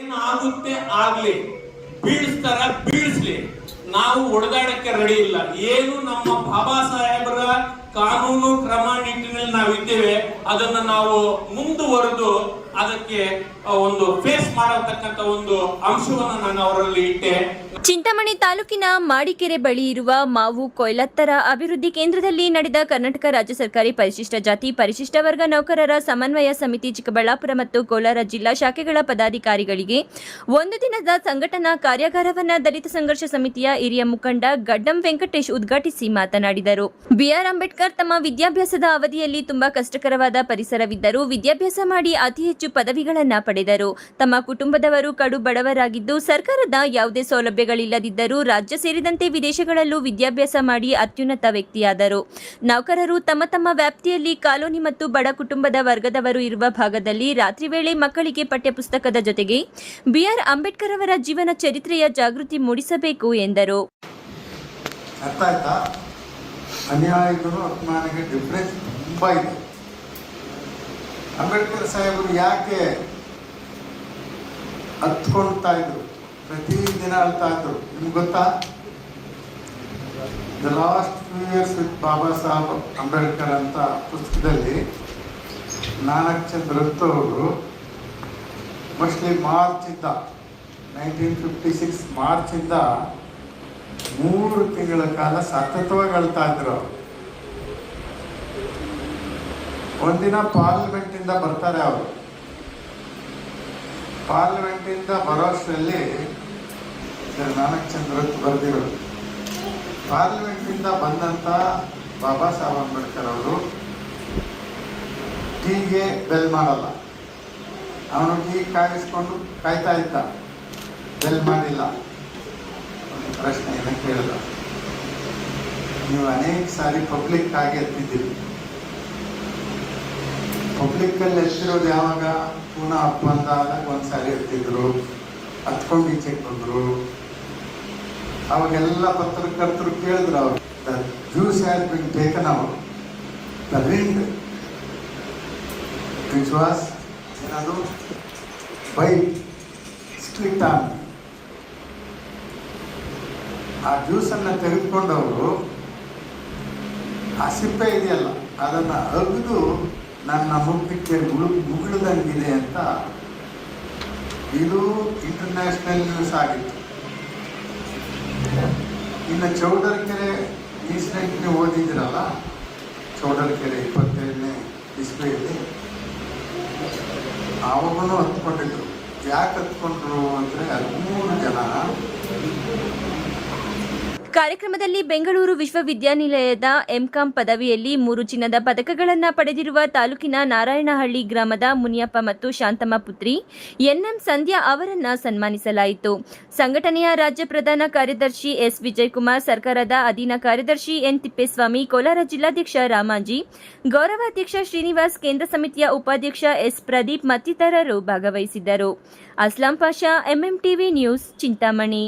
ಏನಾಗುತ್ತೆ ಆಗ್ಲಿ, ಬೀಳಿಸ್ತಾರ ಬೀಳಿಸ್ಲಿ, ನಾವು ಹೊಡೆದಾಡಕ್ಕೆ ರೆಡಿ ಇಲ್ಲ. ಏನು ನಮ್ಮ ಬಾಬಾ ಸಾಹೇಬರ ಕಾನೂನು ಕ್ರಮ ನಿಟ್ಟಿನಲ್ಲಿ ನಾವಿದ್ದೇವೆ, ಅದನ್ನ ನಾವು ಮುಂದುವರೆದು ಅದಕ್ಕೆ ಒಂದು ಫೇಸ್ ಮಾಡತಕ್ಕಂತ ಒಂದು ಅಂಶವನ್ನು ನಾನು ಅವರಲ್ಲಿ ಇಟ್ಟೆ. ಚಿಂತಾಮಣಿ ತಾಲೂಕಿನ ಮಾಡಿಕೆರೆ ಬಳಿ ಇರುವ ಮಾವು ಕೊಯ್ಲತ್ತರ ಅಭಿವೃದ್ಧಿ ಕೇಂದ್ರದಲ್ಲಿ ನಡೆದ ಕರ್ನಾಟಕ ರಾಜ್ಯ ಸರ್ಕಾರಿ ಪರಿಶಿಷ್ಟ ಜಾತಿ ಪರಿಶಿಷ್ಟ ವರ್ಗ ನೌಕರರ ಸಮನ್ವಯ ಸಮಿತಿ ಚಿಕ್ಕಬಳ್ಳಾಪುರ ಮತ್ತು ಕೋಲಾರ ಜಿಲ್ಲಾ ಶಾಖೆಗಳ ಪದಾಧಿಕಾರಿಗಳಿಗೆ ಒಂದು ದಿನದ ಸಂಘಟನಾ ಕಾರ್ಯಾಗಾರವನ್ನು ದಲಿತ ಸಂಘರ್ಷ ಸಮಿತಿಯ ಹಿರಿಯ ಮುಖಂಡ ಗಡ್ಡಂ ವೆಂಕಟೇಶ್ ಉದ್ಘಾಟಿಸಿ ಮಾತನಾಡಿದರು. ಬಿಆರ್ ಅಂಬೇಡ್ಕರ್ ತಮ್ಮ ವಿದ್ಯಾಭ್ಯಾಸದ ಅವಧಿಯಲ್ಲಿ ತುಂಬಾ ಕಷ್ಟಕರವಾದ ಪರಿಸರವಿದ್ದರೂ ವಿದ್ಯಾಭ್ಯಾಸ ಮಾಡಿ ಅತಿ ಹೆಚ್ಚು ಪದವಿಗಳನ್ನು ಪಡೆದರು. ತಮ್ಮ ಕುಟುಂಬದವರು ಕಡು ಬಡವರಾಗಿದ್ದು ಸರ್ಕಾರದ ಯಾವುದೇ ಸೌಲಭ್ಯಗಳಿಲ್ಲದಿದ್ದರೂ ರಾಜ್ಯ ಸೇರಿದಂತೆ ವಿದೇಶಗಳಲ್ಲೂ ವಿದ್ಯಾಭ್ಯಾಸ ಮಾಡಿ ಅತ್ಯುನ್ನತ ವ್ಯಕ್ತಿಯಾದರು. ನೌಕರರು ತಮ್ಮ ತಮ್ಮ ವ್ಯಾಪ್ತಿಯಲ್ಲಿ ಕಾಲೋನಿ ಮತ್ತು ಬಡ ಕುಟುಂಬದ ವರ್ಗದವರು ಇರುವ ಭಾಗದಲ್ಲಿ ರಾತ್ರಿ ವೇಳೆ ಮಕ್ಕಳಿಗೆ ಪಠ್ಯಪುಸ್ತಕದ ಜೊತೆಗೆ ಬಿಆರ್ ಅಂಬೇಡ್ಕರ್ ಅವರ ಜೀವನ ಚರಿತ್ರೆಯ ಜಾಗೃತಿ ಮೂಡಿಸಬೇಕು ಎಂದರು. ಅನ್ಯಾಯಗಳು ಅಪಮಾನಕ್ಕೆ ಡಿಫ್ರೆನ್ಸ್ ತುಂಬ ಇದೆ. ಅಂಬೇಡ್ಕರ್ ಸಾಹೇಬರು ಯಾಕೆ ಹತ್ಕೊಳ್ತಾ ಇದ್ರು, ಪ್ರತಿದಿನ ಅಳ್ತಾ ಇದ್ರು ನಿಮ್ಗೆ ಗೊತ್ತಾ? The last few years with Baba Saheb Ambedkar ಅಂತ ಪುಸ್ತಕದಲ್ಲಿ ನಾನಕ್ ರತ್ತು ಅವರು ಮೋಸ್ಟ್ಲಿ ಮಾರ್ಚಿಂದ 1956 ಮಾರ್ಚಿಂದ 3 ತಿಂಗಳ ಕಾಲ ಸತತವಾಗಿ ಅಳ್ತಾ ಇದ್ರು ಅವರು. ಒಂದಿನ ಪಾರ್ಲಿಮೆಂಟಿಂದ ಬರ್ತಾರೆ ಅವರು. ಪಾರ್ಲಿಮೆಂಟಿಂದ ಬರೋಷ್ಟರಲ್ಲಿ ನಾನಕ್ ಚಂದ್ರತ್ ಬರೆದಿರೋದು. ಪಾರ್ಲಿಮೆಂಟಿಂದ ಬಂದಂಥ ಬಾಬಾ ಸಾಹೇಬ್ ಅಂಬೇಡ್ಕರ್ ಅವರು ಟೀಗೆ ಬೆಲ್ ಮಾಡಲ್ಲ. ಅವನು ಟೀ ಕಾಯಿಸ್ಕೊಂಡು ಕಾಯ್ತಾ ಇದ್ದ, ಬೆಲ್ ಮಾಡಿಲ್ಲ. ಪ್ರಶ್ನೆಯನ್ನು ಕೇಳಿದ, ನೀವು ಅನೇಕ ಸಾರಿ ಪಬ್ಲಿಕ್ ಆಗಿ ಎತ್ತಿದ್ದೀರಿ. ಪಬ್ಲಿಕ್ಕಲ್ಲಿ ಎತ್ತಿರೋದು ಯಾವಾಗ? ಪೂನಾ ಒಪ್ಪಂದ ಆದಾಗ ಒಂದ್ಸಾರಿ ಎತ್ತಿದ್ರು, ಹತ್ಕೊಂಡು ಈಚೆಗೆ ಬಂದರು. ಅವಾಗೆಲ್ಲ ಪತ್ರಕರ್ತರು ಕೇಳಿದ್ರು ಅವರು, the juice has been taken out, the ring which was ಏನದು ಬೈ ಸ್ಟ್ರಿಕ್ಟ್ ಆರ್ಮಿ. ಆ ಜ್ಯೂಸನ್ನು ತೆಗೆದುಕೊಂಡವರು ಆ ಸಿಪ್ಪೆ ಇದೆಯಲ್ಲ ಅದನ್ನು ಅಗಿದು ನನ್ನ ಮುಖಕ್ಕೆ ಮುಗಿಳ್ದಂಗಿದೆ ಅಂತ ಇದು ಇಂಟರ್ನ್ಯಾಷನಲ್ ನ್ಯೂಸ್ ಆಗಿತ್ತು. ಇನ್ನು ಚೌಡರ್ಕೆರೆ ಇನ್ಸಿಡೆಂಟ್ ನೀವು ಓದಿದ್ದೀರಲ್ಲ, ಚೌಡರ್ಕೆರೆ 27ನೇ ಇಸ್ವಿಯಲ್ಲಿ ಆವಾಗೂ ಹತ್ಕೊಂಡಿದ್ರು. ಯಾಕೆ ಹತ್ಕೊಂಡ್ರು ಅಂದರೆ 13 ಜನ. ಕಾರ್ಯಕ್ರಮದಲ್ಲಿ ಬೆಂಗಳೂರು ವಿಶ್ವವಿದ್ಯಾನಿಲಯದ ಎಂಕಾಂ ಪದವಿಯಲ್ಲಿ 3 ಚಿನ್ನದ ಪದಕಗಳನ್ನು ಪಡೆದಿರುವ ತಾಲೂಕಿನ ನಾರಾಯಣಹಳ್ಳಿ ಗ್ರಾಮದ ಮುನಿಯಪ್ಪ ಮತ್ತು ಶಾಂತಮ್ಮ ಪುತ್ರಿ ಎನ್ಎಂ ಸಂಧ್ಯಾ ಅವರನ್ನು ಸನ್ಮಾನಿಸಲಾಯಿತು. ಸಂಘಟನೆಯ ರಾಜ್ಯ ಪ್ರಧಾನ ಕಾರ್ಯದರ್ಶಿ ಎಸ್ ವಿಜಯಕುಮಾರ್, ಸರ್ಕಾರದ ಅಧೀನ ಕಾರ್ಯದರ್ಶಿ ಎನ್ ತಿಪ್ಪೇಸ್ವಾಮಿ, ಕೋಲಾರ ಜಿಲ್ಲಾಧ್ಯಕ್ಷ ರಾಮಾಂಜಿ, ಗೌರವಾಧ್ಯಕ್ಷ ಶ್ರೀನಿವಾಸ್, ಕೇಂದ್ರ ಸಮಿತಿಯ ಉಪಾಧ್ಯಕ್ಷ ಎಸ್ ಪ್ರದೀಪ್ ಮತ್ತಿತರರು ಭಾಗವಹಿಸಿದ್ದರು. Aslam Pasha, MM TV news, Chintamani.